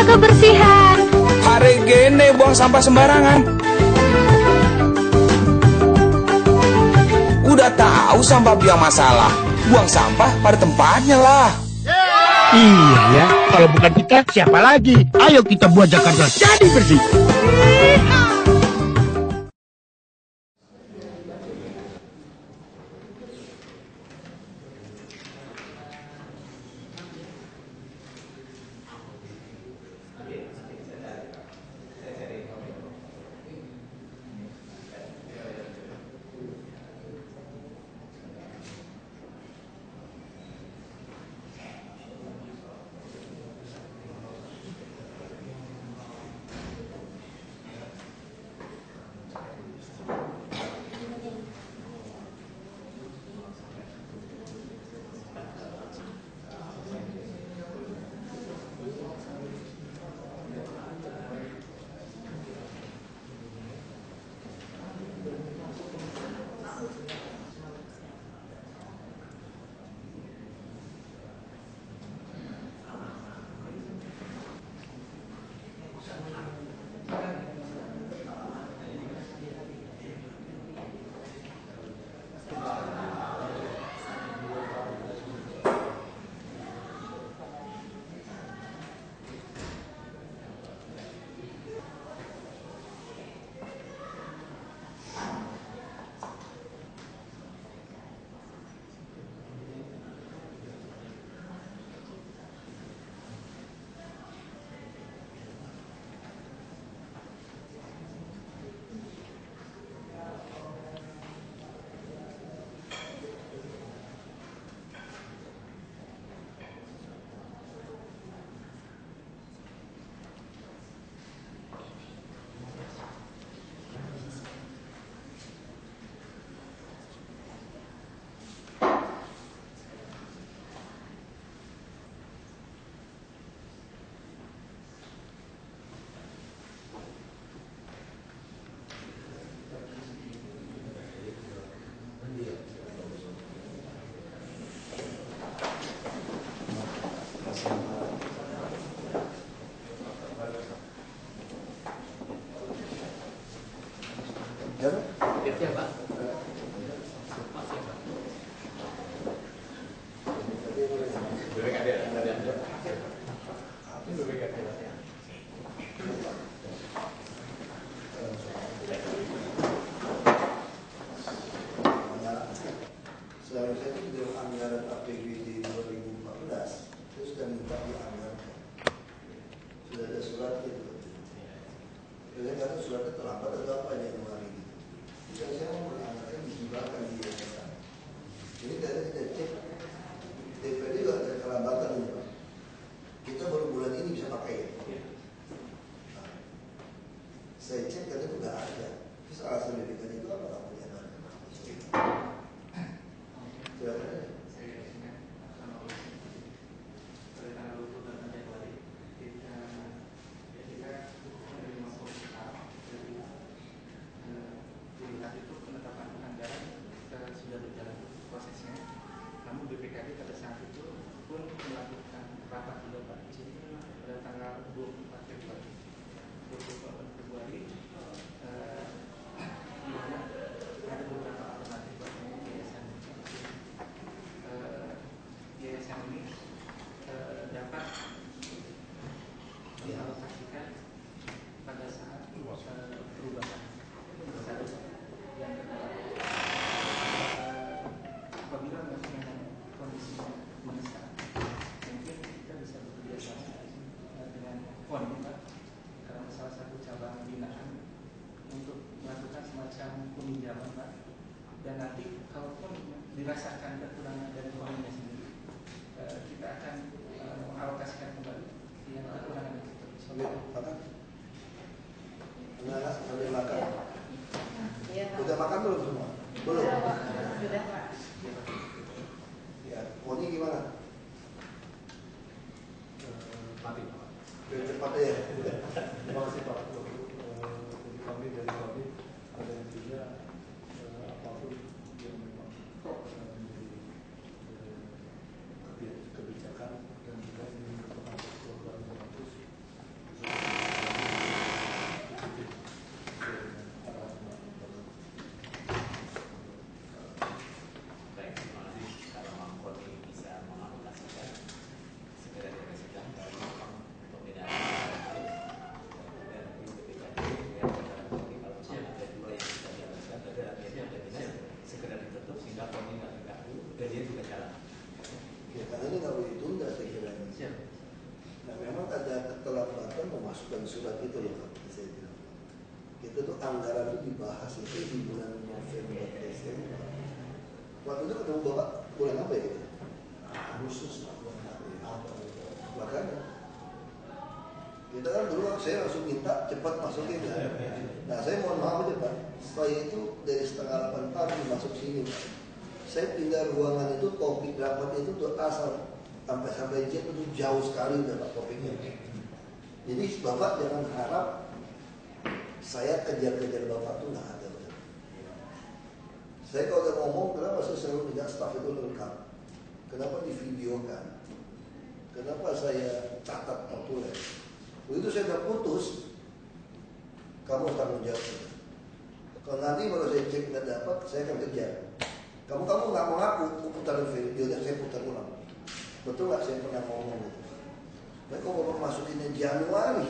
kebersihan. Hari gini buang sampah sembarangan. Udah tahu sampah biang masalah, buang sampah pada tempatnya lah. Iya ya, kalau bukan kita siapa lagi? Ayo kita buat Jakarta jadi bersih. Ya, Pak. Seharusnya itu dalam anggaran APBD 2014 itu sudah minta dianggarkan, sudah ada surat itu. Jadi karena suratnya terlambat atau apa aja kemarin itu. Jadi saya mau menganggarkan dihibahkan di yayasan. Jadi tadi saya cek DPD juga ada kelambatan ini Pak. Kita baru bulan ini bisa pakai ya. Nah, saya cek tadi itu nggak ada. Terus alasan DPD itu apa nggak punya dana? BPKD pada saat itu pun melakukan rapat juga Pak di sini pada tanggal 24 Februari di mana ada beberapa alternatif Pak yayasan yayasan ini dapat dialokasikan pada saat perubahan yang kedua apabila kondisi mendesak, mungkin kita bisa bekerja sama dengan PON Pak, karena salah satu cabang binaan untuk melakukan semacam peminjaman Pak. Dan nanti kalaupun dirasakan kekurangan dari PON-nya sendiri, kita akan mengalokasikan kembali yang kekurangan itu. Anak sambil makan. Udah makan belum semua? Belum. Sudah Pak. Ya, Poni gimana? Mati Pak. Cepat ya. Terima kasih Pak. Jadi kami dari kami ada intinya apapun yang memang menjadi kebijakan dan juga ini merupakan program yang bagus itu anggaran itu dibahas itu di bulan November Desember. Waktu itu ketemu Bapak bulan apa ya? Agustus lah, bulan apa? Makanya kita kan dulu saya langsung minta cepat masukin ya. Nah saya mohon maaf aja Pak, saya itu dari setengah 8 pagi masuk sini Pak. Saya pindah ruangan itu, topik rapat itu tuh asal sampai Z itu jauh sekali udah Pak topiknya. Jadi Bapak jangan harap saya kejar-kejar Bapak tuh nggak ada. Saya kalau udah ngomong, kenapa saya selalu minta staff itu lengkap? Kenapa divideokan? Kenapa saya catat tertulis? Begitu saya udah putus, kamu tanggung jawab. Kalau nanti kalau saya cek nggak dapat, saya akan kejar. Kamu nggak mau ngaku, aku putar video dan saya putar ulang. Betul nggak saya pernah ngomong gitu? Tapi kalau Bapak masukinnya Januari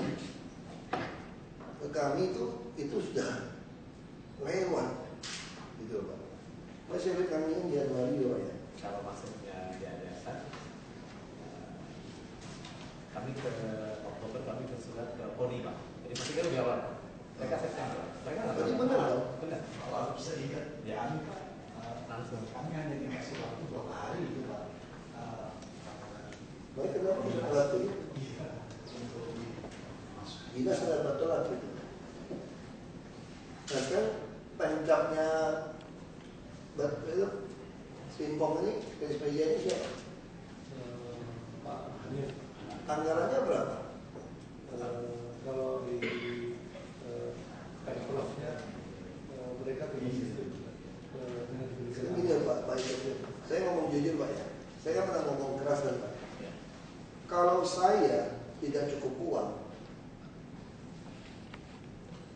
ke kami itu sudah lewat, gitu Pak. Masih lihat kami yang Januari loh ya. Kalau masuknya di ADSN, kami ke Oktober kami ke surat ke Koni Pak. Jadi masih kan lebih awal. Mereka September. Mereka nggak Berarti benar dong? Benar. Kalau bisa ingat, Ya. langsung kami hanya dikasih waktu 2 hari itu Pak. Baik, kenapa bisa telat itu? Iya, untuk dimasuk. Kita sudah telat gitu. Nah kan pencapnya itu Simpong ini, PSPJ ini siapa? Pak Hanif, Anggarannya berapa? kalau di Pemprov-nya mereka punya sistem dengan diberikan Gini ya Pak Itu. Saya ngomong jujur Pak ya. Saya kan pernah ngomong keras kan Pak. Kalau saya tidak cukup uang,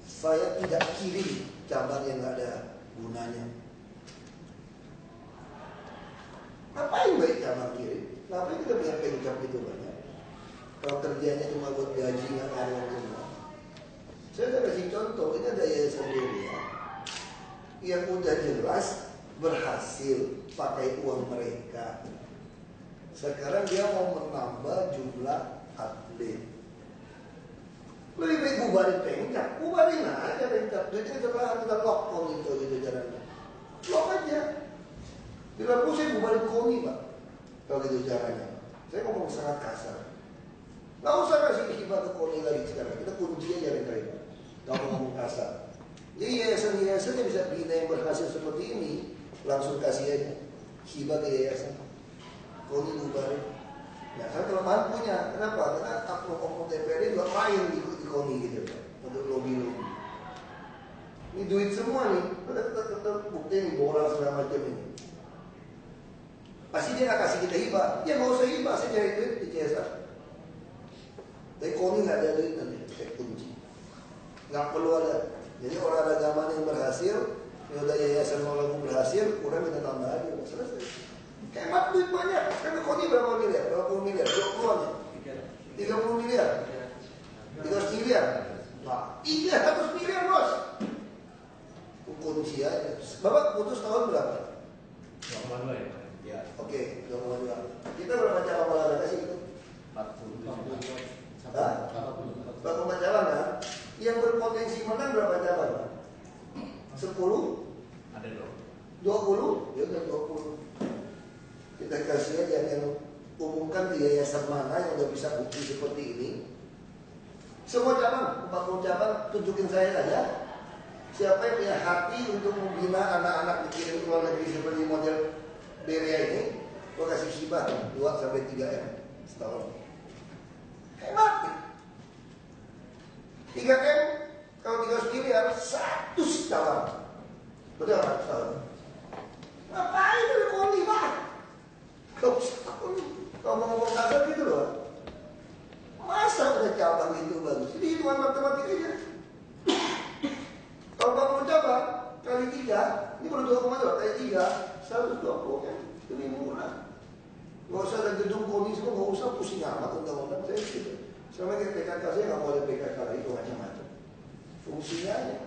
saya tidak kirim cabang yang nggak ada gunanya. Ngapain baik cabang kirim? Ngapain kita punya pencap itu banyak? Kalau kerjanya cuma buat gaji nggak ngaruh semua. Saya udah kasih contoh, ini ada yayasan Delia yang udah jelas berhasil pakai uang mereka. Sekarang dia mau menambah jumlah atlet. Lebih baik bubarin pencap, bubarin aja pencap. Jadi setelah kita lock on itu gitu caranya. Lock aja. Bila perlu saya bubarin koni Pak. Kalau gitu caranya. Saya ngomong sangat kasar. Nggak usah kasih hibah ke koni lagi sekarang. Kita kunci aja kali Pak. Nggak mau ngomong kasar. Jadi yayasan-yayasan yang bisa bina yang berhasil seperti ini, langsung kasih aja hibah ke yayasan. Koni bubarin. Nah, saya kalau mampunya, kenapa? Karena oknum DPRD juga main di koni gitu Pak. Untuk lobby-lobby. Ini duit semua nih. Tetap bukti nih bola segala macam ini. Pasti dia nggak kasih kita hibah. Ya nggak usah hibah, saya cari duit di CSR. Tapi koni nggak ada duit nanti, saya kunci. Nggak perlu ada. Jadi orang agama yang berhasil, yang udah yayasan orang berhasil, kurang kita tambah aja, selesai. Hemat duit banyak. Karena koni berapa miliar? Berapa puluh miliar? 20-an ya? 30 miliar? 300 miliar? Nah, 300 miliar bos. Kunci aja. Bapak putus tahun berapa? 2,2 ya. Ya. Oke, 2,2. Kita berapa cabang olahraga sih itu? 40. Hah? Berapa cabang kan? Yang berpotensi menang berapa cabang? 10? Ada dong. 20? Ya udah 20. Kita kasih aja yang umumkan di yayasan mana yang udah bisa bukti seperti ini. Semua cabang, 40 cabang, tunjukin saya saja. Siapa yang punya hati untuk membina anak-anak dikirim ke luar negeri seperti model Beria ini, gua kasih hibah 2-3 M setahun. Hemat. 3 M kalau 300 miliar 100 cabang. Betul nggak setahun? Ngapain itu koni Pak? Kalau mau ngomong kasar gitu loh. Masa udah cabang itu bagus? Ini hitungan matematik aja. Kalau bangun cabang kali 3, ini baru 2,2 kali 3, 120 kan? Lebih murah. Gak usah ada gedung koni semua, gak usah pusing amat undang-undang saya gitu. Selama kayak PKK saya nggak mau ada PKK lagi, itu macam-macam. Fungsinya aja.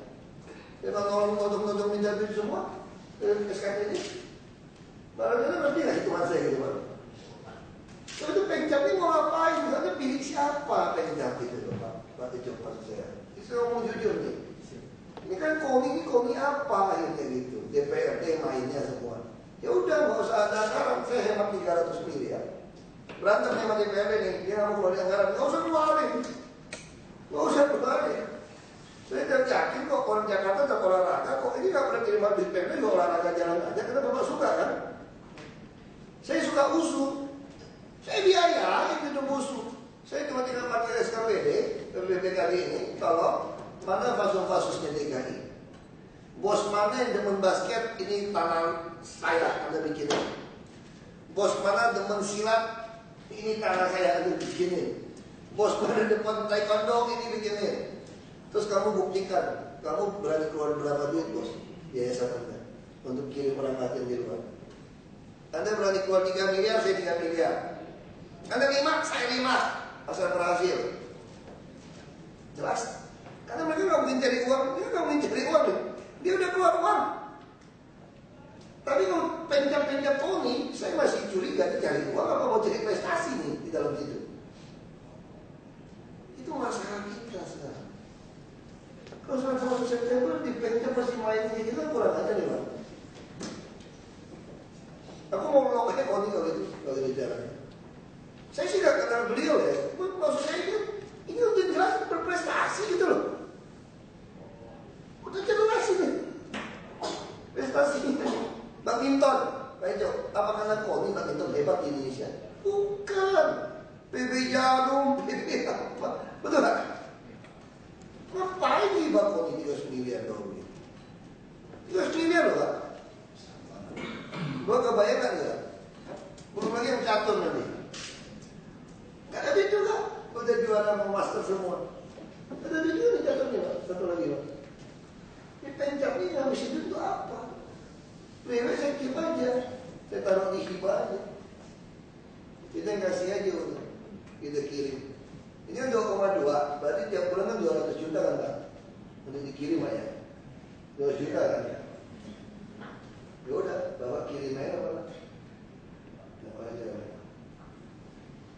Memang nodong-nodong minta duit semua, SKT ini. Barangkali ngerti nggak hitungan saya gitu Pak? Tapi itu pencap ini mau ngapain? Misalnya pilih siapa pencap itu Pak? Pak itu maksud saya. Itu ngomong jujur nih. Ini kan koni apa akhirnya gitu. DPRD mainnya semua. Ya udah nggak usah ada anggaran, saya hemat 300 miliar. Berantem sama DPRD nih, dia nggak mau keluarin anggaran, nggak usah keluarin. Saya udah yakin kok orang Jakarta tak olahraga, kok ini nggak pernah kirim habis DPRD juga olahraga jalan aja, karena Bapak suka kan? Saya suka usul, saya biayain itu usul. Saya cuma tinggal pakai SKPD, PBB kali ini, tolong mana fasus-fasusnya DKI. Bos mana yang demen basket, ini tanah saya, Anda bikinin. Bos mana demen silat, ini tanah saya, Anda bikinin. Bos mana demen taekwondo, ini bikinin. Terus kamu buktikan, kamu berani keluar berapa duit bos? Yayasan Anda untuk kirim orang latihan di luar. Anda berani keluar 3 miliar, saya 3 miliar. Anda 5, saya 5. Asal berhasil. Jelas? Karena mereka nggak mungkin cari uang, dia nggak mungkin cari uang. Dia udah keluar uang. Tapi kalau penjam-penjam Tony, saya masih curiga dia cari uang apa mau cari prestasi nih di dalam situ. Itu masalah kita sekarang. Kalau 1 September di penjam masih main kayak gitu kurang aja nih Pak. Aku mau melonggarkan Tony kalau itu jalannya. Saya sih gak kenal beliau ya. Maksud saya ini udah jelas berprestasi gitu loh. Udah jelas ini prestasi ini. Badminton, Pak Jo, apa karena Koni badminton hebat di Indonesia? Bukan. PB Jarum, PB apa? Betul gak? Ngapain nih Pak Koni 3 miliar dong? 3 miliar loh Pak. Gua kebayang gak ya? Belum lagi yang catur nanti. Gak ada duit juga. Udah juara mau master semua. Ada duit juga nih caturnya Pak. Satu lagi Pak. Ini pencap ini habis itu apa? Lewe saya keep aja. Saya taruh di hibah aja. Kita kasih aja udah. Kita kirim. Ini kan 2,2. Berarti tiap bulan kan 200 juta kan Pak? Untuk dikirim aja. 2 juta kan ya? Ya udah, bawa kirim aja Pak. Bawa aja Pak.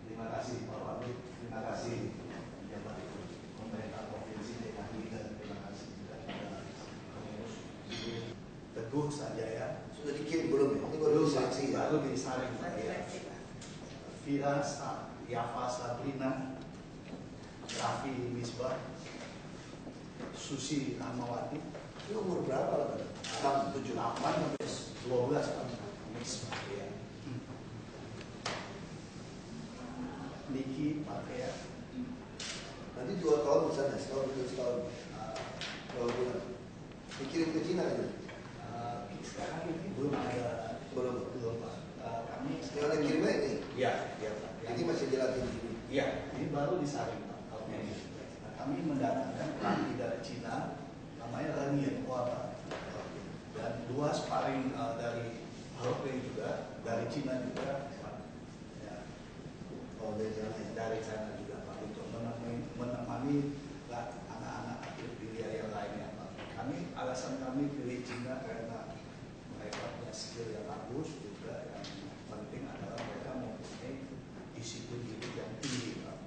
Terima kasih Pak Wagub, terima kasih pejabat pemerintah provinsi DKI dan terima kasih juga kepada pengurus Teguh Sanjaya. Sudah dikirim belum ya? Ini baru disaksi ya? Baru disaring ya. Vira Yafa Sabrina, Raffi Misbah, Susi Rahmawati. Ini umur berapa lah Pak? 7, 8, 12 Pak. Misbah ya. Niki Pakea. Nanti 2 tahun misalnya, setahun. Kalau bulan. Dikirim ke Cina ini? Sekarang ini belum ada. Belum Pak. Kami Yang ada kirimnya ini? Iya Pak. Ini masih jelatin ini. Iya, ini baru disaring Pak. Kalau ini. Nah, kami mendatangkan pelatih dari Cina, namanya Ranian Waba. Dan 2 sparring dari Halpay juga, dari Cina juga. Ya. Oh, Dari sana juga Pak, untuk menemani anak-anak atlet biliar yang lainnya Pak. Alasan kami pilih Cina karena mereka punya skill yang bagus, juga yang penting adalah mereka mempunyai disiplin hidup yang tinggi Pak.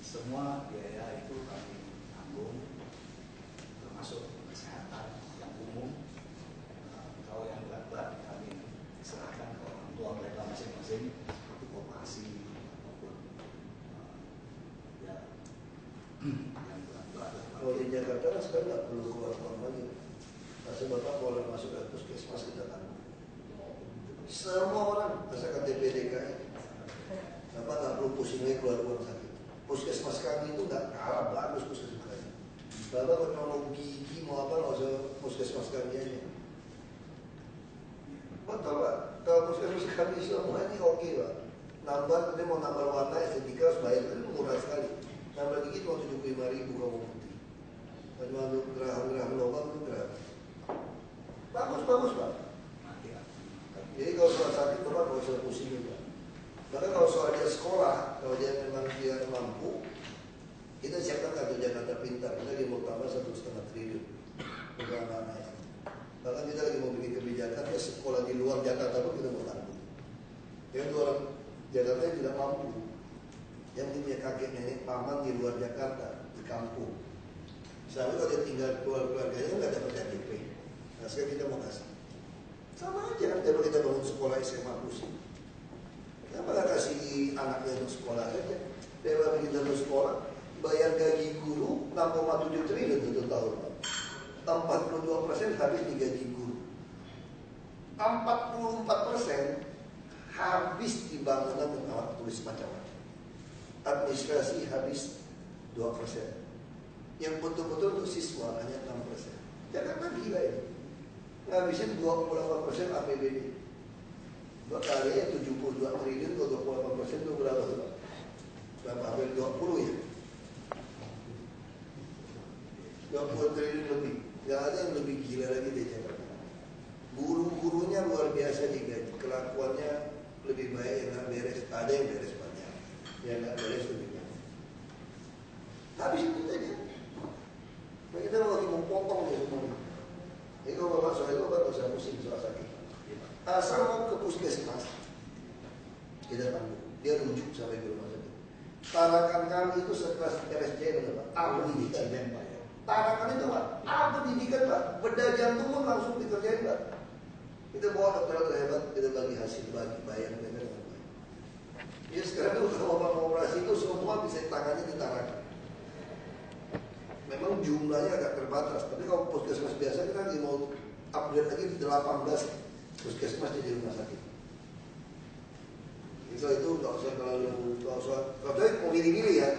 Semua biaya itu kami tanggung, termasuk kesehatan yang umum. Kalau yang berat-berat kami serahkan ke orang tua mereka masing-masing. Koperasi maupun ya yang berat-berat. Kalau di Jakarta kan sekarang nggak perlu keluar uang lagi. Asal Bapak kalau masuk ke puskesmas kita tanggung. Semua orang asal KTP DKI. Bapak nggak perlu pusing lagi keluar uang sakit. Puskesmas kami itu nggak kalah bagus puskesmas kami. Bapak kalau mau gigi mau apa nggak usah puskesmas kami aja. Betul Pak. Kalau puskesmas kami semua ini oke Pak. Nambah, dia mau nambah warna estetika harus bayar, itu murah sekali. Nambah dikit mau 75.000 kamu putih. Cuma untuk geraham lubang itu geraham. Bagus Pak. Jadi kalau soal sakit Bapak nggak usah pusing juga. Bahkan kalau soal dia sekolah, kalau dia memang dia mampu, kita siapkan kartu Jakarta Pintar. Kita lagi mau tambah 1,5 triliun untuk anak-anak. Bahkan kita lagi mau bikin kebijakan ya sekolah di luar Jakarta pun kita mau tanggung. Jadi orang Jakarta yang tidak mampu, yang punya kakek nenek paman di luar Jakarta, di kampung, Sampai kalau dia tinggal keluarganya nggak dapat KTP. Nah sekarang kita mau kasih. Sama aja kan kalau kita bangun sekolah SMA pusing. Kenapa nggak kasih anaknya untuk sekolah saja? Daripada kita untuk sekolah, bayar gaji guru 6,7 triliun untuk tahun. 42% habis di gaji guru. 44% habis di bangunan dan alat tulis macam-macam. Administrasi habis 2%. Yang betul-betul untuk siswa hanya 6%. Jakarta gila ini. Ngabisin 28% APBD. Berkali 72 triliun kalau 28% itu berapa? Berapa? Hampir 20 ya? 20 triliun lebih. Gak ada yang lebih gila lagi di Jakarta. Guru-gurunya luar biasa digaji. Kelakuannya lebih baik, yang gak beres. Ada yang beres banyak, yang gak beres lebih banyak. Habis itu saja. Nah, kita lagi mau potong ya semuanya. Jadi kalau bapak soal itu bapak usah pusing soal sakit. Asal mau ke puskesmas, kita tanggung. Dia rujuk sampai ke rumah sakit. Tarakan kami itu sekelas RSCM, Pak. Apa pendidikan? Tarakan itu, Pak. Apa pendidikan, Pak? Bedah jantung pun langsung dikerjain, Pak. Kita bawa dokter hebat, kita bagi hasil, bagi bayar mereka dengan baik. Ya sekarang itu kalau bapak mau operasi itu semua bisa ditangani di Tarakan. Memang jumlahnya agak terbatas, tapi kalau puskesmas biasa kita lagi mau upgrade lagi di 18 puskesmas di rumah sakit. Jadi itu nggak usah kalau mau milih-milih ya,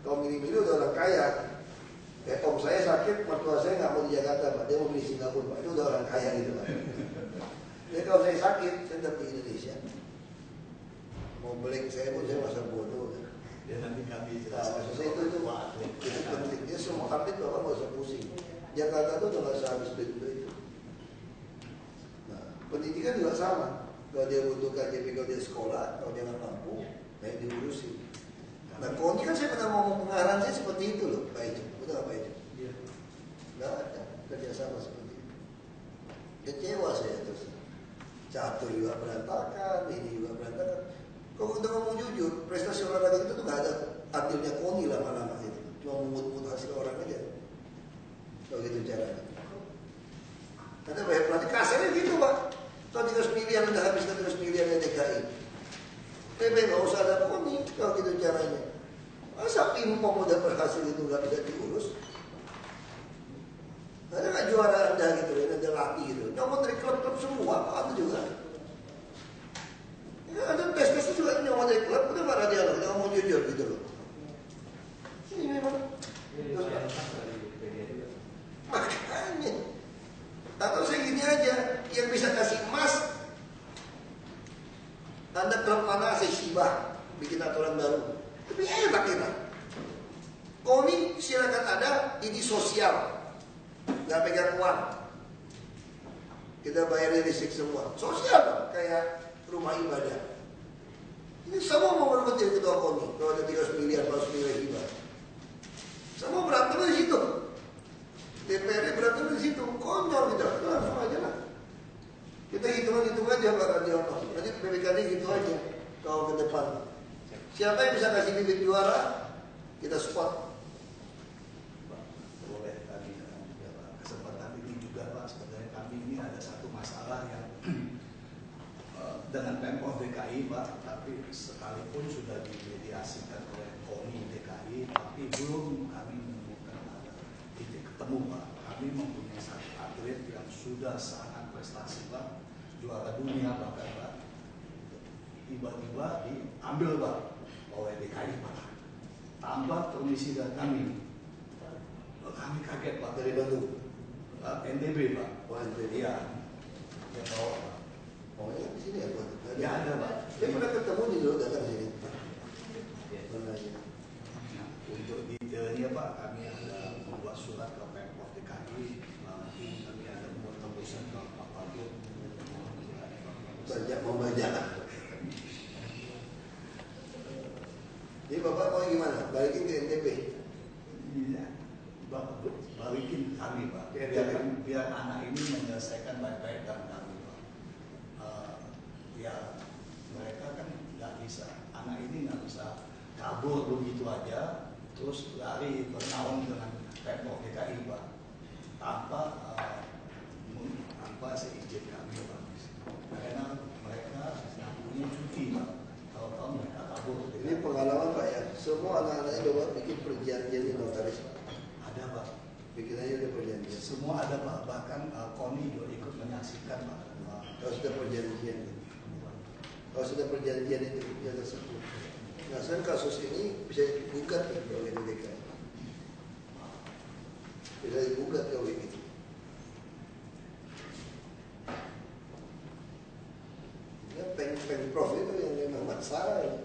kalau milih-milih udah orang kaya. Kayak om saya sakit, mertua saya nggak mau di Jakarta, Pak. Dia mau di Singapura, Pak. Itu udah orang kaya gitu, Pak. Jadi kalau saya sakit, saya tetap di Indonesia. Mau beli saya pun saya masa bodoh. Kan? Ya nanti kami jelaskan. Maksud saya itu penting. Dia semua update bapak nggak usah pusing. Jakarta itu udah nggak usah habis duit itu. Nah, pendidikan juga sama. Kalau dia butuh KJP, kalau dia sekolah, kalau dia nggak mampu, kayak diurusin. Nah, kalau ini kan saya pernah ngomong pengarahan saya seperti itu loh, Pak Ijo. Betul nggak Pak Ijo? Iya. Nggak ada kerjasama seperti itu. Kecewa saya terus. Catur juga berantakan, ini juga berantakan. Kalau kita ngomong jujur, prestasi olahraga itu tuh nggak ada adilnya KONI lama-lama itu. Cuma mengut-mut hasil orang aja. Kalau gitu caranya. Karena banyak pelatih kasarnya gitu, Pak. Kalau 300 miliar udah habis 300 miliarnya DKI. PP nggak usah ada KONI kalau gitu caranya. Masa Pimpong udah berhasil itu nggak bisa diurus? Ada nggak juara Anda gitu, ada latih gitu. Nyomot dari klub-klub semua, apa juga? Ya, ada tes-tes juga nyomot dari klub, udah marah dia loh, ngomong jujur gitu loh. Ini memang. Makanya. Atau saya gini aja, yang bisa kasih emas, Anda klub mana saya sibah, bikin aturan baru. Tapi enak kita. KONI silakan ada, ini sosial. Nggak pegang uang. Kita bayar listrik semua. Sosial dong, kayak rumah ibadah. Ini semua mau berebut jadi ketua KONI. Kalau ada 300 miliar, 100 miliar hibah. Semua berantem di situ. DPR berantem di situ. Konyol kita. Langsung aja lah. Kita hitung aja Pak Radiono. Nanti PPKD gitu aja. Kalau ke depan. Siapa yang bisa kasih bibit juara, kita support. Boleh tadi kesempatan ini juga Pak, sebenarnya kami ini ada satu masalah yang dengan Pemprov DKI Pak, tapi sekalipun sudah dimediasikan oleh KONI DKI, tapi belum kami menemukan ada titik ketemu Pak. Kami mempunyai satu atlet yang sudah sangat prestasi Pak, juara dunia bahkan Pak, tiba-tiba diambil Pak oleh DKI Pak, tanpa permisi dari kami. Kami kaget Pak. Dari Bandung. NTB Pak. Oh, NTB. Iya. Dia bawa Pak. Oh ya di sini ya Pak. Ya ada Pak. Dia pernah ketemu di dulu datang sini. Nah, untuk detailnya Pak, kami ada membuat surat ke Pemprov DKI. Nanti kami ada membuat tembusan ke Pak Wagub. Banyak membaca. Jadi Bapak mau gimana? Balikin ke NTB? Iya. Bapak balikin kami Pak. Biar anak ini menyelesaikan baik-baik dengan kami Pak. Ya mereka kan nggak bisa. Anak ini nggak bisa kabur begitu aja terus lari bernaung dengan Pemprov DKI Pak, tanpa seizin kami Pak. Karena mereka punya cuti Pak, tahu-tahu mereka kabur. Ini pengalaman Pak ya, semua anak-anaknya coba bikin perjanjian di notaris Pak. Ada Pak. Bikin aja udah perjanjian. Semua ada Pak, bahkan KONI juga ikut menyaksikan Pak. Kalau sudah perjanjian, kalau sudah perjanjian itu ya tersebut. Nah, sekarang kasus ini bisa digugat kan oleh DKI. Bisa digugat oleh itu. Ya, Pemprov itu yang memang masalah ya.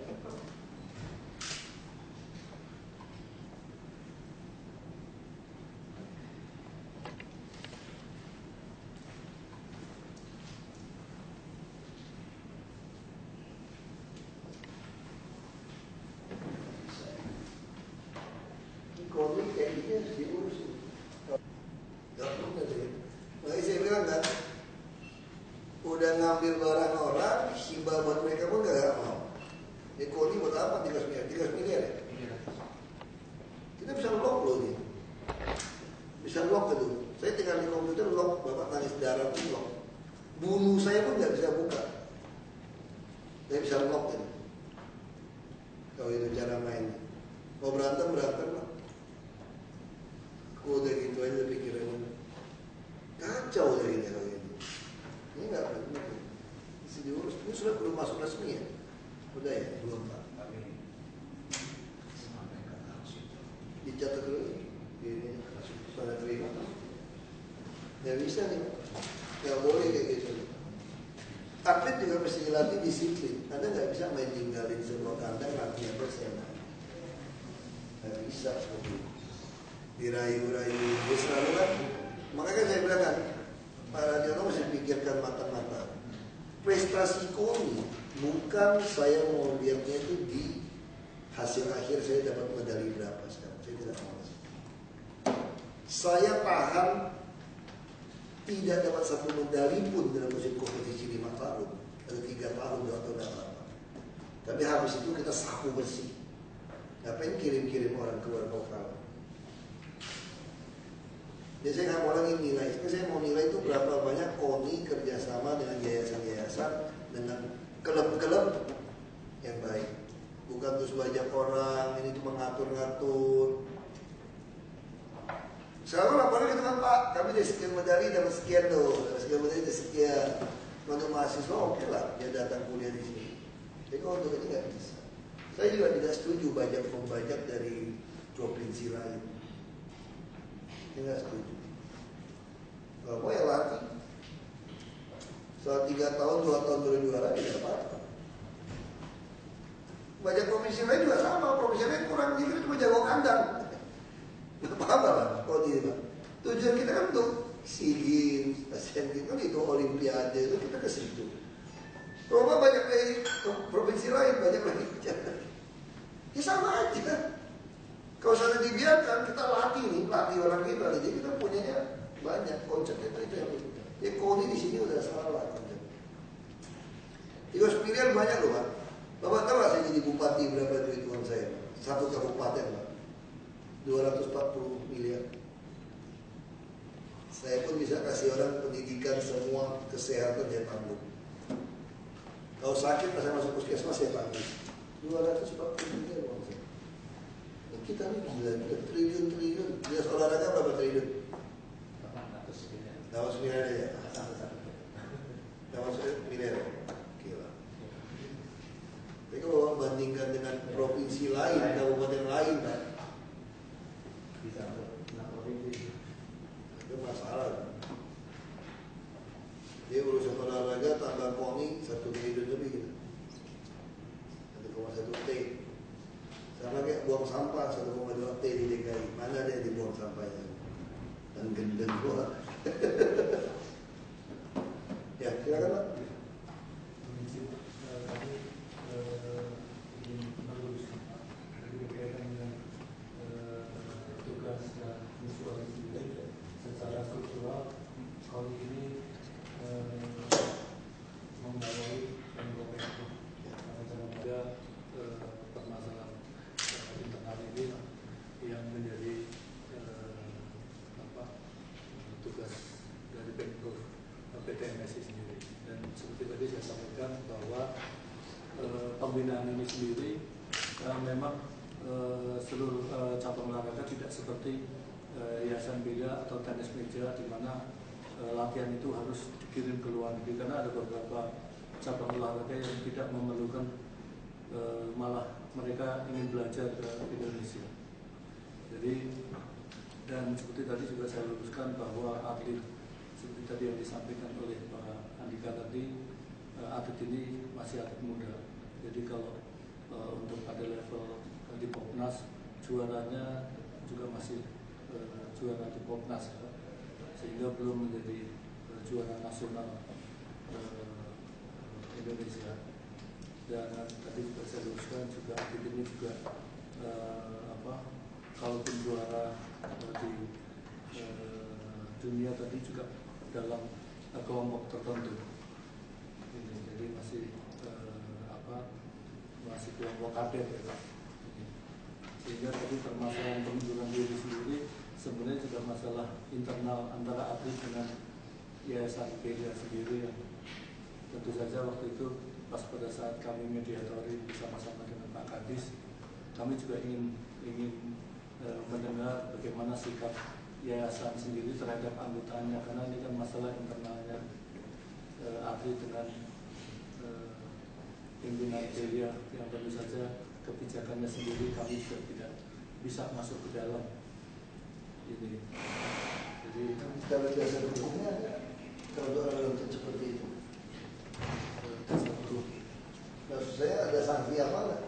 Koni kayak gini harus diurus. Gak bener ya. Makanya saya bilang kan, udah ngambil barang orang, hibah buat mereka pun gak mau. Ini Koni buat apa? 3 miliar? 3 miliar ya? Kita bisa lock loh nih. Bisa lock itu. Saya tinggal di komputer lock, bapak nangis darah pun lock. Bunuh saya pun gak bisa buka. Saya bisa lock itu. Kalau itu cara main. Mau berantem lah. Udah gitu aja pikirannya. Kacau dari ini kalau ini. Ini nggak benar. Bisa diurus. Ini sudah belum masuk resmi ya? Udah ya? Belum Pak, kami sampaikan harus itu. Dicatat dulu. Ini masuk pada terima. Nggak bisa nih. Nggak boleh kayak gitu. Atlet juga mesti dilatih disiplin. Anda nggak bisa main tinggalin semua kandang latihan bersama. Nggak bisa seperti itu. Dirayu-rayu, dia selalu kan. Makanya saya bilang kan, Pak Radiono mesti pikirkan matang-matang. Prestasi Koni bukan saya mau lihatnya itu di hasil akhir saya dapat medali berapa sekarang. Saya tidak mau. Saya paham tidak dapat 1 medali pun dalam musim kompetisi 5 tahun atau 3 tahun 2 tahun apa. Tapi habis itu kita sapu bersih. Ngapain kirim-kirim orang keluar lokal? Jadi saya nggak mau lagi nilai, saya mau nilai itu berapa banyak Koni kerjasama dengan yayasan-yayasan dengan klub-klub yang baik. Bukan terus banyak orang, ini cuma ngatur-ngatur. Selalu laporan gitu kan Pak, kami dari sekian medali dapat sekian loh, dari sekian medali dapat sekian. Untuk mahasiswa oke lah, dia datang kuliah di sini. Tapi kalau untuk ini nggak bisa. Saya juga tidak setuju bajak-pembajak dari provinsi lain. Saya nggak setuju. Kalau mau ya latih. Setelah 3 tahun, 2 tahun baru juara, tidak apa-apa. Banyak provinsi lain juga sama. Provinsi lain kurang dikit cuma jago kandang. Gak apa-apa lah. Kalau tidak, tujuan kita kan untuk SEA Games, Asian Games, kan itu Olimpiade itu kita ke situ. Kalau banyak dari provinsi lain, banyak lagi bicara. Ya sama aja. Kalau sana dibiarkan, kita latih orang kita, jadi kita punyanya banyak konsep itu yang berbeda. Ya Koni di sini udah salah konsep. 3 miliar banyak loh Pak. Bapak tahu saya jadi bupati berapa duit uang saya? 1 kabupaten Pak, 240 miliar. Saya pun bisa kasih orang pendidikan semua kesehatan saya tanggung. Kalau sakit pas saya masuk puskesmas saya tanggung. 240 miliar uang saya. Kita ini gila, triliun. Dia olahraga berapa triliun? 800 miliar ya? 800 miliar ya? Gila. Tapi kalau bandingkan dengan provinsi lain, kabupaten lain kan? Bisa 6 provinsi. Itu masalah. Dia urusan olahraga tambah Koni 1 triliun lebih gitu. 1,1 T. Sama kayak buang sampah 1,2 T di DKI. Mana ada yang dibuang sampahnya? Dan gendeng gua. Ya, silakan Pak. Kami ingin meluruskan berkaitan dengan tugas dan misi secara struktural. Kali ini membawahi Pemprov ada permasalahan internal ini yang menjadi dari Pemprov PTMSI sendiri. Dan seperti tadi saya sampaikan bahwa pembinaan ini sendiri memang seluruh cabang olahraga tidak seperti yayasan bela atau tenis meja di mana latihan itu harus dikirim ke luar negeri, karena ada beberapa cabang olahraga yang tidak memerlukan, malah mereka ingin belajar ke Indonesia. Jadi, dan seperti tadi juga saya luruskan bahwa atlet seperti tadi yang disampaikan oleh Pak Andika tadi, atlet ini masih atlet muda. Jadi kalau untuk pada level di Popnas, juaranya juga masih juara di Popnas, sehingga belum menjadi juara nasional Indonesia. Dan tadi juga saya luruskan juga atlet ini juga kalaupun juara di dunia tadi juga dalam kelompok tertentu. Ini jadi masih masih kelompok kadet ya Pak. Sehingga tadi permasalahan pengunduran diri sendiri sebenarnya juga masalah internal antara atlet dengan yayasan bela sendiri yang tentu saja waktu itu pas pada saat kami mediatori bersama-sama dengan Pak Kadis, kami juga ingin mendengar bagaimana sikap yayasan sendiri terhadap anggotanya, karena ini kan masalah internalnya atlet dengan pimpinan bela yang tentu saja kebijakannya sendiri kami juga tidak bisa masuk ke dalam ini. Jadi kalau dasar hukumnya ada, kalau orang seperti itu. Maksud saya ada sanksi apa enggak?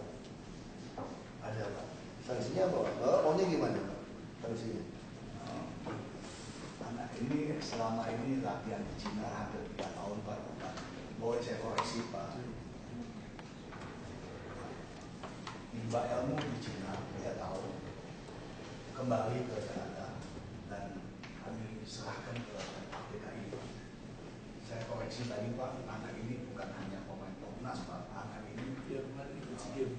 Ada Pak. Sanksinya apa? Maunya gimana Pak? Sanksinya? Anak ini selama ini latihan di Cina hampir 3 tahun Pak. Boleh saya koreksi Pak. Nimba ilmu di Cina 3 tahun, kembali ke Jakarta dan kami serahkan ke DKI. Saya koreksi tadi Pak, anak ini bukan hanya pemain Popnas Pak, anak ini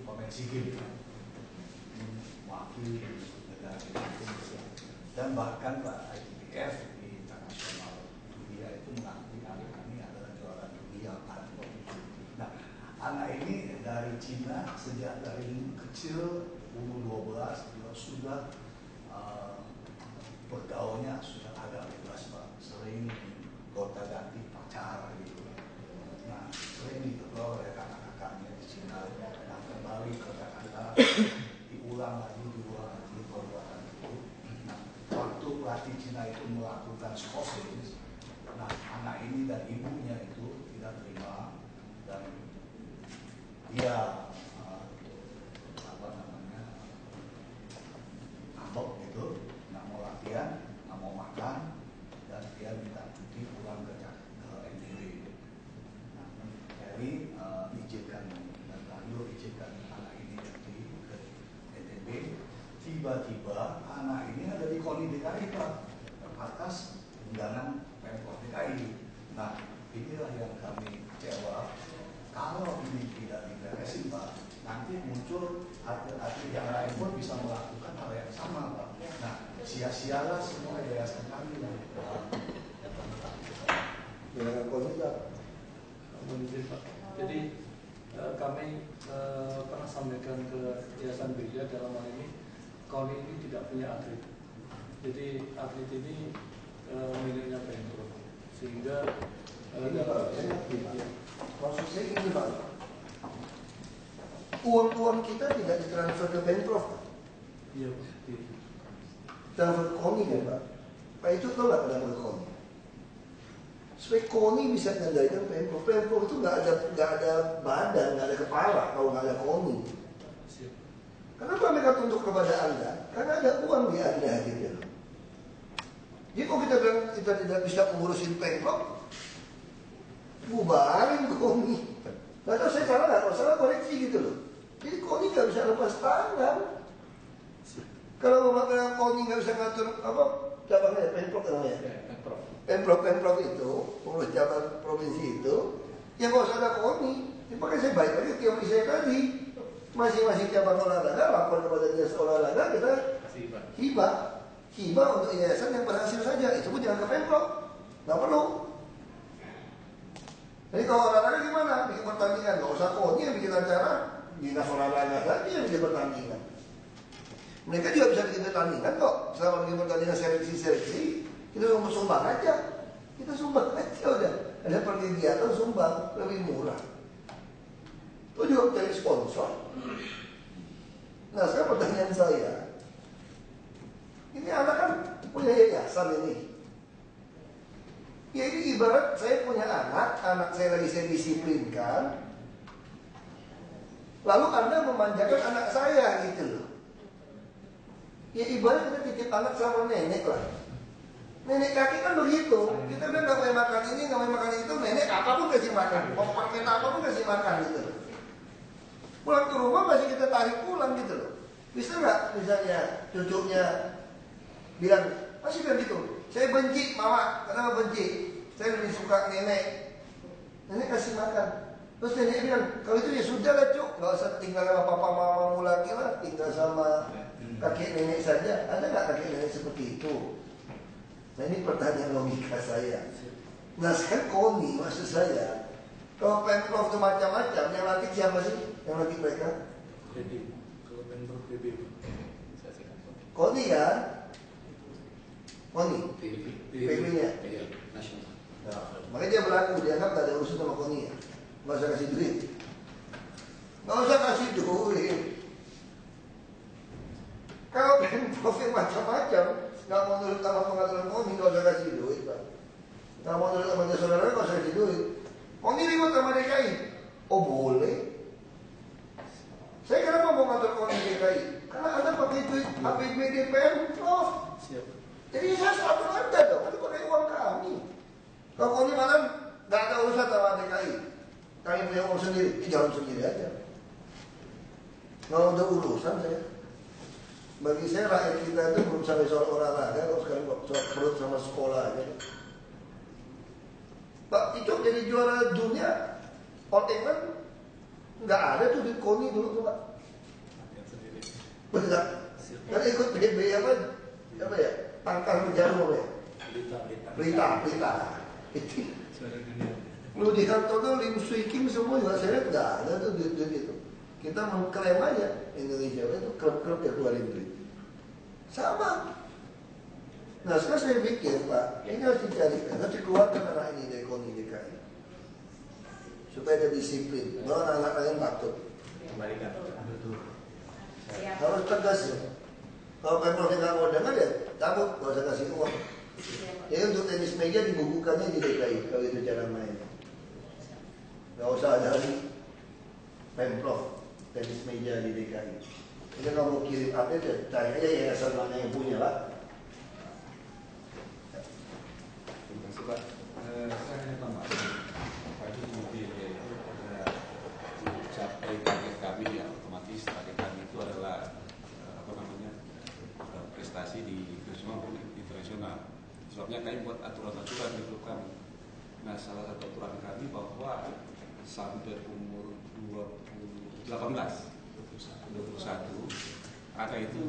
pemain SEA Games, mewakili negara Indonesia. Dan bahkan Pak ITF di internasional dunia itu mengakui anak kami adalah juara dunia pada waktu itu. Nah, anak ini dari Cina sejak dari kecil umur 12 dia sudah bergaulnya sudah agak bebas Pak, sering gonta-ganti pacar gitu. Nah, sering ditegur oleh kakak-kakaknya di Cina dan kembali ke Jakarta diulang lagi perbuatan itu. Nah, waktu pelatih Cina itu melakukan scoring, nah anak ini dan ibunya itu tidak terima dan dia ngambek gitu, nggak mau latihan, nggak mau makan, dan dia minta cuti pulang ke NTB. Nah, Heri izinkan dan Wahyu izinkan anak ini cuti ke NTB. Tiba-tiba anak ini ada di KONI DKI Pak, atas undangan Pemprov DKI. Nah, inilah yang kami kecewa. Kalau ini tidak diberesin Pak, nanti muncul atlet-atlet yang lain pun bisa melakukan hal yang sama Pak. Nah, sia-sialah semua yayasan kami yang Ya, kontak. Pak. Jadi kami pernah sampaikan ke yayasan bela dalam hal ini, KONI ini tidak punya atlet. Jadi atlet ini miliknya Pemprov, sehingga Maksud saya ini Pak, uang kita tidak ditransfer ke Pemprov. iya, Transfer ke KONI kan Pak. Pak itu tahu nggak kenapa ke KONI? Supaya KONI bisa mengendalikan Pemprov. Pemprov itu nggak ada badan, nggak ada kepala kalau nggak ada KONI. Kenapa mereka tunduk kepada Anda? Karena ada uang di Anda gitu. Jadi kalau kita bilang kita tidak bisa mengurusin Pemprov, bubarin KONI. Nggak tahu saya salah nggak? Kalau salah koreksi gitu loh. Jadi KONI nggak bisa lepas tangan. Kalau KONI nggak bisa ngatur apa cabangnya Pemprov namanya. Pemprov itu pengurus cabang provinsi itu, yang nggak usah ada KONI. Makanya saya balik lagi teori saya tadi. Masing-masing cabang olahraga lapor kepada dinas olahraga, kita hibah untuk yayasan yang berhasil saja. Itu pun jangan ke Pemprov. Nggak perlu. Jadi kalau olahraga gimana? Bikin pertandingan, nggak usah KONI yang bikin acara, dinas olahraga tadi yang bikin pertandingan. Mereka juga bisa bikin pertandingan kok. Selama bikin pertandingan seleksi, kita sumbang aja. Kita sumbang aja udah. Ada perkegiatan sumbang, lebih murah. Itu juga cari sponsor. Nah sekarang pertanyaan saya, ini anak kan punya yayasan ini. Ya ini ibarat saya punya anak saya lagi saya disiplinkan, lalu Anda memanjakan anak saya gitu loh. Ya ibarat kita titip anak sama nenek lah. Nenek kakek kan begitu. Kita udah nggak mau makan ini, nggak mau makan itu, nenek apapun kasih makan, mau pakai apapun kasih makan gitu loh. Pulang ke rumah masih kita tarik pulang gitu loh. Bisa nggak misalnya cucunya bilang, masih bilang gitu, saya benci mama, kenapa benci? Saya lebih suka nenek. Nenek kasih makan. Terus nenek bilang, kalau itu ya sudah lah cuk, nggak usah tinggal sama papa mamamu lagi lah, tinggal sama kakek nenek saja. Ada nggak kakek nenek seperti itu? Nah ini pertanyaan logika saya. Nah sekarang KONI maksud saya, kalau Pemprov itu macam-macam, yang latih siapa sih? Yang latih mereka? Kalau Pemprov PB. KONI kan? KONI? PB-nya? Nasional. Nah, makanya dia berlaku, dianggap gak ada urusan sama KONI ya. Gak usah kasih duit. Gak usah kasih duit. Kalau Pemprov yang macam-macam, gak mau nurut sama pengaturan KONI, gak usah kasih duit Pak. Gak mau nurut sama saudara, gak usah kasih duit. KONI ribut sama DKI. Oh boleh. Saya kenapa mau ngatur KONI DKI? Karena Anda pakai duit APBD Pemprov. Jadi saya atur Anda dong, Anda pakai uang kami. Kalau KONI malam gak ada urusan sama DKI, kami punya uang sendiri, jalan sendiri aja. Gak ada urusan saya. Bagi saya rakyat kita itu belum sampai soal olahraga, kalau sekarang soal perut sama sekolah aja. Pak Icok jadi juara dunia All England nggak ada tuh di KONI dulu tuh Pak. Benar. Karena ikut PB apa ya? Tangkar jarum apa ya? Berita. Itu. Lu di kantor tuh lim sweeping semua juga saya lihat nggak ada tuh duit itu. Kita mengklaim aja Indonesia itu klub-klub yang keluarin duit. Sama. Nah sekarang saya pikir Pak, ini harus dicarikan, harus dikeluarkan anak ini dari KONI DKI. Supaya ada disiplin, bahwa anak-anak lain takut. Kembalikan. Harus tegas ya. Kalau Pemprov nggak mau dengar ya, cabut, nggak usah kasih uang. Jadi untuk tenis meja dibukukannya di DKI, kalau itu cara main. Nggak usah ada lagi Pemprov tenis meja di DKI. Jadi kalau mau kirim update ya cari aja yayasan mana yang punya Pak. Terima kasih Pak. Saya hanya tambah. Tadi mungkin capai target kami ya otomatis target kami itu adalah prestasi di nasional maupun internasional. Sebabnya kami buat aturan-aturan di grup kami. Nah salah satu aturan kami bahwa sampai umur 21 anak itu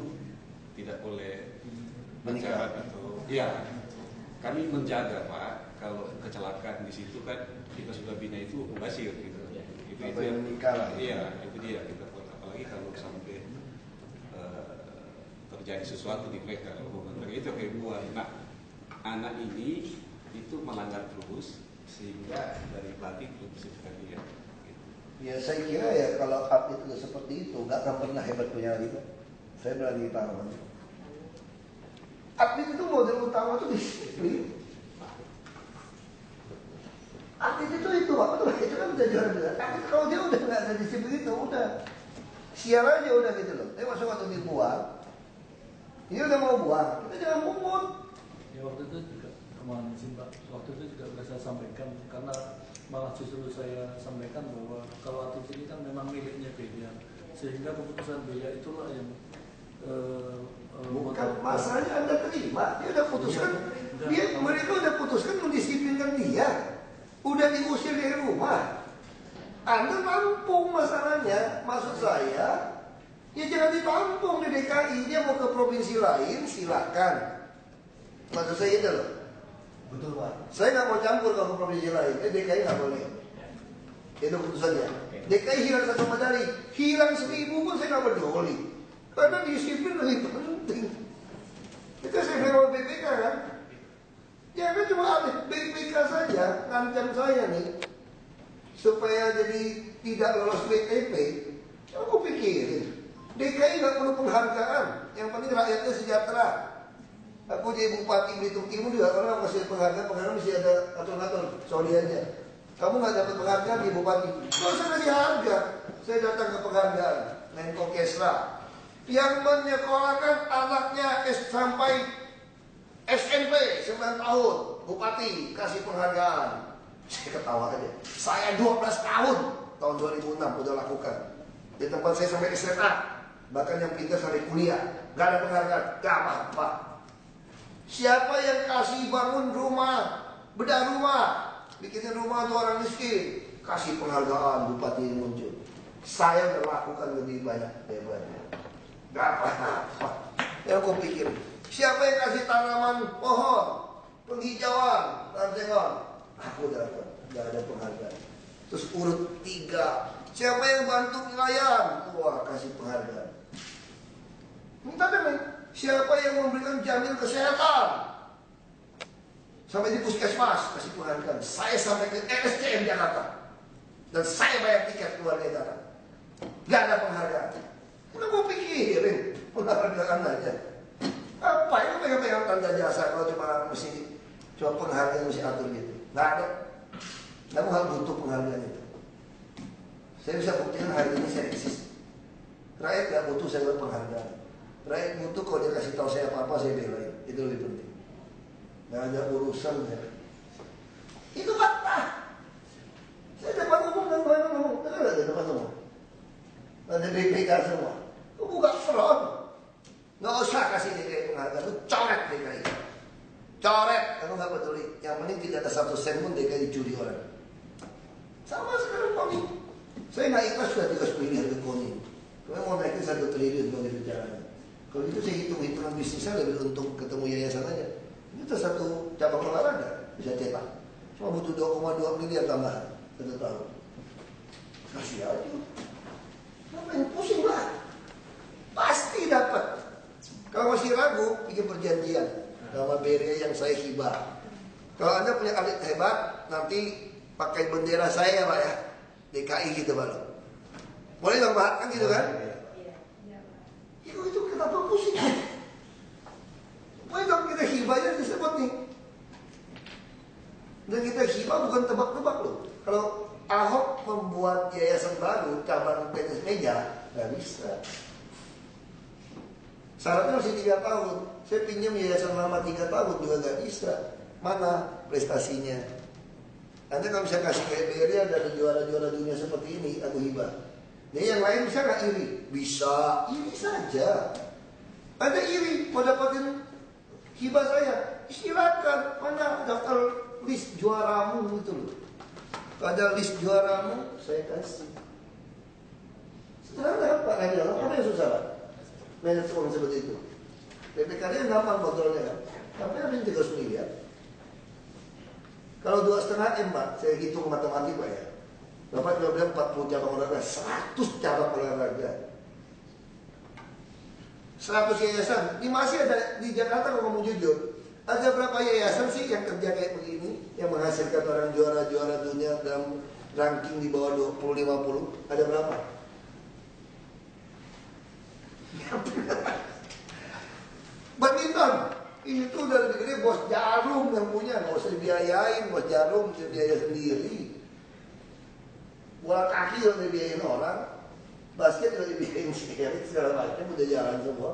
tidak boleh pacaran atau ya kami menjaga Pak kalau kecelakaan di situ kan kita sudah bina itu mubasir gitu itu yang menikah iya itu dia kita buat apalagi kalau sampai terjadi sesuatu di mereka hubungan mereka itu kedua. Nah anak ini itu melanggar terus sehingga dari pelatih itu bisa kita lihat. Ya saya kira ya kalau atlet itu seperti itu nggak akan pernah hebat punya lagi Pak. Saya berani taruhan. Atlet itu model utama itu disiplin. Atlet itu Pak, betul itu kan udah juara. Atlet kalau dia udah nggak ada disiplin itu udah sial aja udah gitu loh. Tapi masuk waktu dibuang, ini udah mau buang, kita jangan pungut. Ya waktu itu juga mohon izin Pak, waktu itu juga sudah saya sampaikan karena malah justru saya sampaikan bahwa kalau atlet ini kan memang miliknya BEA, sehingga keputusan BEA itulah yang bukan masalahnya Anda terima, dia udah putuskan, mereka udah putuskan mendisiplinkan dia, udah diusir dari rumah. Anda tampung masalahnya, maksud saya, ya jangan ditampung di DKI, dia mau ke provinsi lain silakan. Maksud saya itu loh. Betul semua. Saya nggak mau campur kalau provinsi lain. DKI nggak boleh. Itu keputusannya. DKI hilang 1 medali, hilang 1000 pun saya nggak peduli. Karena disiplin lebih penting. Itu saya bilang BPK kan. Jangan cuma BPK saja ngancam saya nih supaya jadi tidak lolos BTP. Aku pikirin DKI nggak perlu penghargaan, yang penting rakyatnya sejahtera. Aku jadi bupati Belitung Timur juga, orang kasih penghargaan mesti ada atur-atur. Sorry aja, kamu nggak dapat penghargaan di bupati, nggak usah kasih harga. Saya datang ke penghargaan Menko Kesra yang menyekolahkan anaknya sampai SMP 9 tahun, bupati kasih penghargaan. Saya ketawa aja. Saya 12 tahun tahun 2006 udah lakukan. Di tempat saya sampai SMA, bahkan yang pintar sampai kuliah, gak ada penghargaan, gak apa-apa. Siapa yang kasih bangun rumah, bedah rumah, bikinin rumah untuk orang miskin, kasih penghargaan bupati yang muncul. Saya udah lakukan lebih banyak daripada. Gak apa-apa. Yang aku pikir, siapa yang kasih tanaman pohon, penghijauan, rancengan, aku udah lakukan, gak ada penghargaan. Terus urut 3. Siapa yang bantu nelayan? Wah, kasih penghargaan. Minta demi. Siapa yang memberikan jaminan kesehatan? Sampai di puskesmas, kasih penghargaan. Saya sampai ke RSCM Jakarta. Dan saya bayar tiket keluarga datang. Gak ada penghargaan. Udah mau pikirin penghargaan aja. Apa itu pegang-pegang tanda jasa kalau cuma penghargaan mesti atur gitu. Gak ada. Kamu harus butuh penghargaan itu. Saya bisa buktikan hari ini saya eksis. Rakyat gak butuh saya buat penghargaan. Rakyat butuh kalau dia kasih tahu saya apa-apa saya belain. Itu lebih penting. Gak ada urusan ya. Itu fakta. Saya depan umum dan depan umum. Dengar gak depan umum? Ada BPK semua. Itu buka front. Gak usah kasih DKI penghargaan. Itu coret DKI. Coret. Kamu gak peduli. Yang penting tidak ada 1 sen pun DKI dicuri orang. Sama sekarang kami. Saya nggak ikhlas sudah 3 miliar ke KONI. Kalau mau naikin 1 triliun kalau itu caranya. Kalau itu saya hitung-hitungan bisnisnya lebih untung ketemu yayasan aja. Itu 1 cabang olahraga bisa cetak. Cuma butuh 2,2 miliar tambahan 1 tahun. Kasih aja. Ngapain pusing lah. Pasti dapat. Kalau masih ragu, bikin perjanjian sama BRI yang saya hibah. Kalau Anda punya atlet hebat, nanti pakai bendera saya Pak ya. DKI gitu baru. Boleh dong Pak? Kan gitu kan? Itu kenapa pusing? Boleh dong kita hibahnya disebut nih. Dan kita hibah bukan tebak-tebak loh. Kalau Ahok membuat yayasan baru cabang tenis meja, nggak bisa. Syaratnya masih 3 tahun. Saya pinjam yayasan lama 3 tahun juga nggak bisa. Mana prestasinya? Nanti kalau bisa kasih kayak BRI ada juara-juara dunia seperti ini, aku hibah. Jadi yang lain bisa nggak iri? Bisa, iri saja. Ada iri, mau dapetin hibah saya, silakan. Mana daftar list juaramu gitu loh. Kalau ada list juaramu, saya kasih. Setelah apa? Apa yang susah Pak? Manage uang seperti itu. PPKD gampang kontrolnya kan. Tapi ada yang 300 miliar. Kalau 2,5 M Pak, saya hitung matematik Pak ya. Bapak juga bilang 40 cabang olahraga, 100 cabang olahraga. 100 yayasan. Ini masih ada di Jakarta kalau ngomong jujur. Ada berapa yayasan sih yang kerja kayak begini, yang menghasilkan orang juara-juara dunia dalam ranking di bawah 20-50? Ada berapa? Badminton. Itu udah lebih gede bos Jarum yang punya, nggak usah dibiayain, bos Jarum bisa biaya sendiri. Bola kaki udah dibiayain orang, basket udah dibiayain sendiri, segala macam udah jalan semua.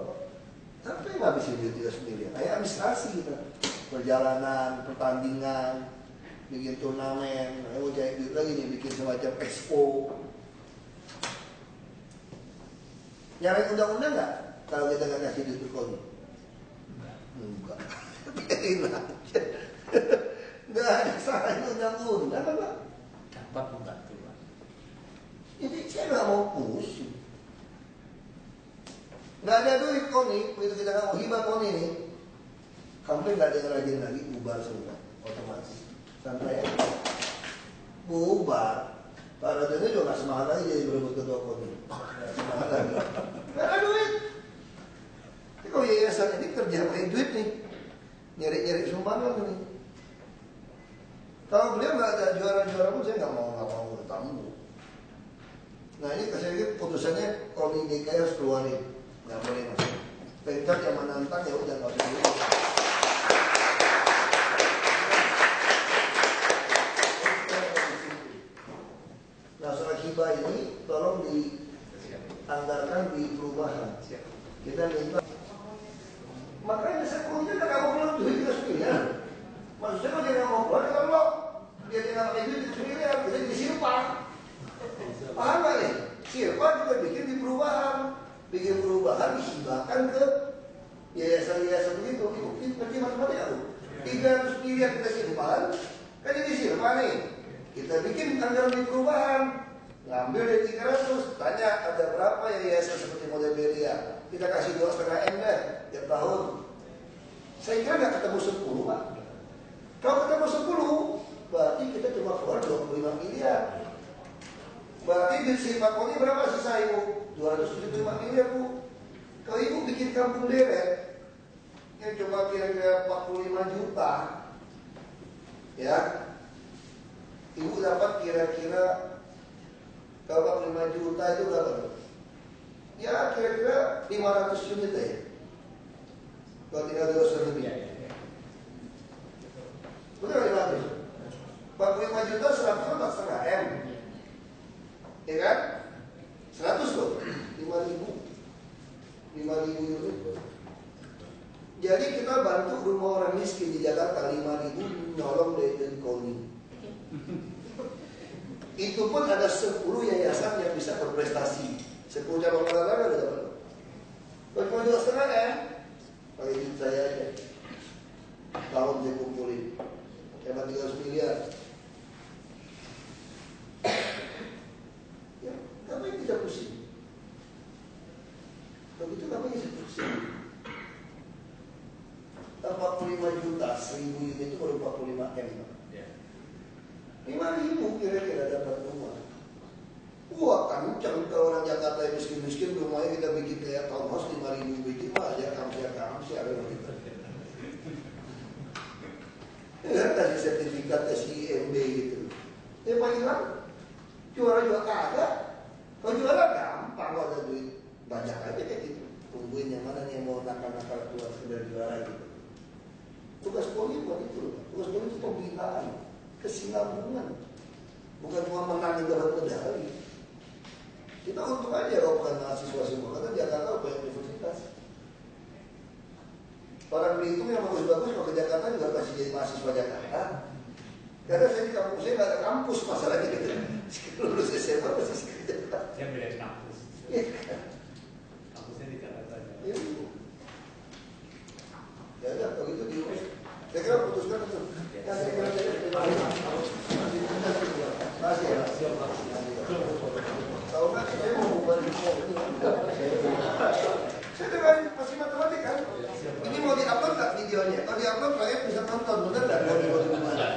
Tapi nggak bisa duit 300 miliar. Kayak administrasi gitu, perjalanan, pertandingan, bikin turnamen, mau cari duit lagi nih, bikin semacam expo. Nyari undang-undang nggak? Kalau kita nggak kasih duit ke KONI? Enggak, biarin aja. Enggak ada salahnya undang-undang kan Pak? Dapat membantu Pak. Jadi saya nggak mau pusing. Nggak ada duit KONI, begitu kita nggak mau hibah KONI nih, kampung nggak ada yang rajin lagi, bubar semua, otomatis. keluar, Pak Rajono juga nggak semangat lagi jadi berebut ketua KONI. Semangat lagi. Nggak ada duit. Tapi kalau yayasan ini kerja pakai duit nih, nyari sumbangan nih. Kalau beliau nggak ada juara-juara pun saya nggak mau bertamu. Nah ini saya pikir putusannya KONI DKI harus keluarin, nggak boleh masuk. Pengkat yang menantang ya udah nggak usah dulu. Nah soal hibah ini tolong dianggarkan di perubahan. Kita minta. Makanya saya punya nggak mau keluar duit kita sendirian. Maksudnya kalau dia nggak mau keluar, kalau dia tidak pakai duit sendirian, kita disimpan. Paham nggak nih? Silpa juga bikin di perubahan, dihibahkan ke yayasan-yayasan begitu. Ngerti matematika tuh? 300 miliar kita simpan, kan ini silpa nih. Kita bikin anggaran di perubahan, ngambil dari 300, tanya ada berapa yayasan seperti model Beria, kita kasih 2,5 M deh tiap tahun. Saya kira nggak ketemu 10 Pak. Kalau ketemu 10, berarti kita cuma keluar 25 miliar. Berarti di Pak KONI berapa sisa Ibu? 275 miliar Bu. Kalau Ibu bikin kampung deret yang cuma kira-kira 45 juta, ya, Ibu dapat kira-kira kalau 45 juta itu berapa? Ya kira-kira 500 unit ya. Kalau tinggal 200 lebih. Betul 500. 45 juta 100 M. Ya kan? 100 loh. 5.000 unit. Jadi kita bantu rumah orang miskin di Jakarta 5.000 nyolong dari KONI. Itu pun ada 10 yayasan yang bisa berprestasi. 10 cabang olahraga ada dapat. Kalau cuma 2,5 M, pakai duit saya aja. Tahun saya kumpulin. Hemat 300 miliar. Ya, kami tidak pusing. Begitu kami tidak pusing. 45 juta, 1.000 unit itu baru 45 M. 5.000 kira-kira dapat rumah. Wah kencang kalau orang Jakarta yang miskin-miskin rumahnya kita bikin kayak townhouse 5.000 bikin mah aja kamsi ada begitu. Ya kasih sertifikat SIMB gitu. Ya paling juara juga kagak. Kalau juara gampang kalau ada duit banyak aja kayak gitu. Tungguin yang mana nih yang mau nakal-nakal keluar sekedar juara gitu. Tugas KONI bukan itu. Tugas KONI itu pembinaan, kesinambungan, bukan cuma menang dapat medali. Kita untung aja kalau bukan mahasiswa semua, karena Jakarta banyak universitas. Orang Belitung yang bagus-bagus kalau ke Jakarta juga kasih jadi mahasiswa Jakarta. Karena saya di kampus saya nggak ada kampus masalahnya gitu. Lulus SMA pasti kerja. Saya beda kampus. Iya. Kampusnya di Jakarta. Iya. Ya udah kalau gitu diurus. Saya kira putuskan itu. Ya saya kira masih ya. Tahu nggak saya mau bubar di sini. Saya dengar masih matematika. Ini mau diupload nggak videonya? Kalau diupload rakyat bisa nonton, benar nggak? Mau dibuat di mana?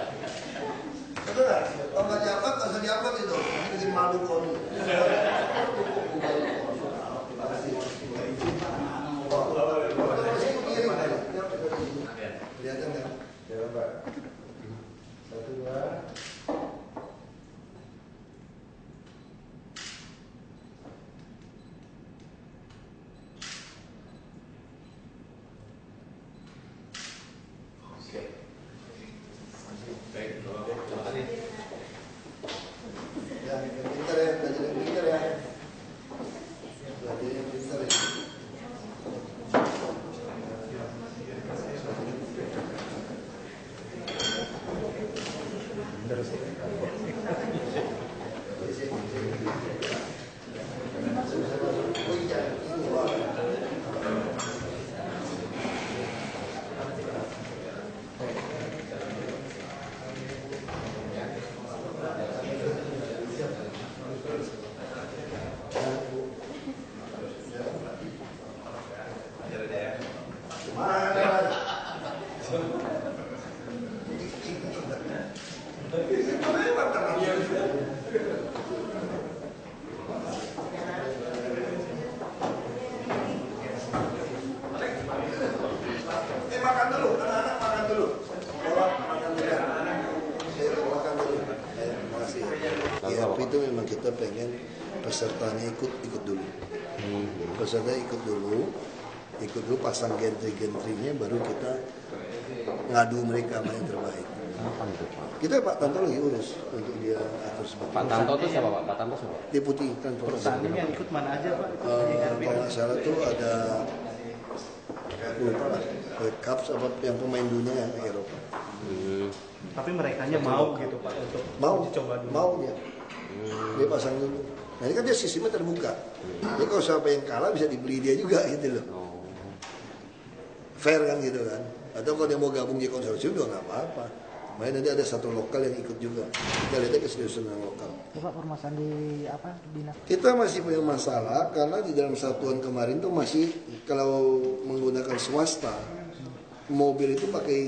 Betul nggak? Kalau nggak diupload, nggak usah diupload itu. Bikin malu KONI. Kelihatan nggak? Ya Pak. 1, 2. Tapi itu memang kita pengen pesertanya ikut dulu. Peserta ikut dulu pasang gentry-gentrynya, baru kita ngadu mereka mana yang terbaik. Kita Pak Tanto lagi urus untuk dia atur seperti Pak Tanto itu siapa Pak? Pak Tanto siapa? Deputi Transportasi. Perusahaan ini yang ikut mana aja Pak? Kalau nggak salah tuh ada lupa lah, Cups apa yang pemain dunia yang Eropa. Tapi merekanya mau gitu Pak untuk uji coba dulu. Mau dia. Dia pasang dulu. Nah ini kan dia sistemnya terbuka. Jadi kalau siapa yang kalah bisa dibeli dia juga gitu loh. Fair kan gitu kan. Atau kalau dia mau gabung di konsorsium juga nggak apa-apa. Makanya nanti ada satu lokal yang ikut juga. Kita lihatnya keseriusan yang lokal. Pak, permasalahan di apa dinas? Kita masih punya masalah karena di dalam satuan kemarin tuh masih kalau menggunakan swasta mobil itu pakai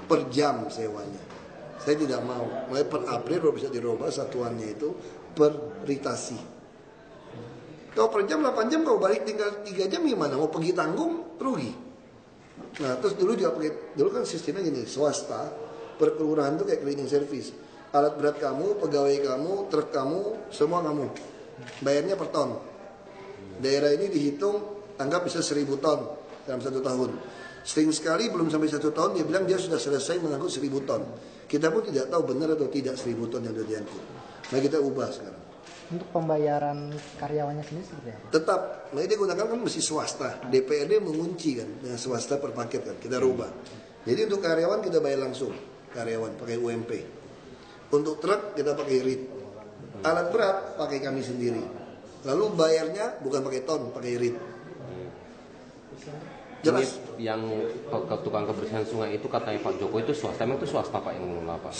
per jam sewanya. Saya tidak mau. Mulai per April baru bisa dirubah satuannya itu per ritasi. Kalau per jam 8 jam, kalau balik tinggal 3 jam gimana? Mau pergi tanggung rugi. Nah terus dulu juga pakai, dulu kan sistemnya gini, swasta per kelurahan tuh kayak cleaning service. Alat berat kamu, pegawai kamu, truk kamu, semua kamu. Bayarnya per ton. Daerah ini dihitung, anggap bisa 1000 ton dalam 1 tahun. Sering sekali belum sampai 1 tahun dia bilang dia sudah selesai mengangkut 1000 ton. Kita pun tidak tahu benar atau tidak 1000 ton yang sudah diangkut. Nah kita ubah sekarang. Untuk pembayaran karyawannya sendiri seperti apa? Tetap, nah ini gunakan kan mesti swasta. DPRD mengunci kan dengan swasta per paket kan. Kita rubah. Jadi untuk karyawan kita bayar langsung. Karyawan pakai UMP. Untuk truk kita pakai RIT. Alat berat pakai kami sendiri. Lalu bayarnya bukan pakai ton, pakai RIT. Jelas. Yang tukang kebersihan sungai itu katanya Pak Jokowi itu swasta, emang itu swasta Pak yang mengelola Pak?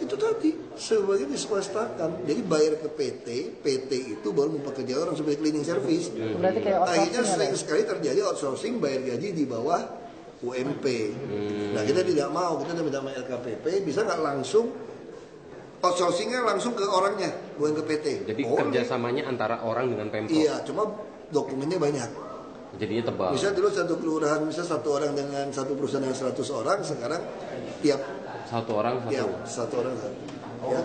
Itu tadi sebagai diswastakan. Jadi bayar ke PT itu baru mempekerjakan orang sebagai cleaning service. Berarti kayak Akhirnya outsourcing sering ya? sekali terjadi outsourcing bayar gaji di bawah UMP. Nah kita tidak mau, kita minta sama LKPP, bisa nggak langsung outsourcingnya langsung ke orangnya, bukan ke PT. Jadi kerjasamanya antara orang dengan Pemprov? Iya, cuma dokumennya banyak. Jadinya tebal. Bisa dulu satu kelurahan, bisa satu orang dengan satu perusahaan dengan 100 orang, sekarang tiap satu orang satu. satu orang satu. Ya.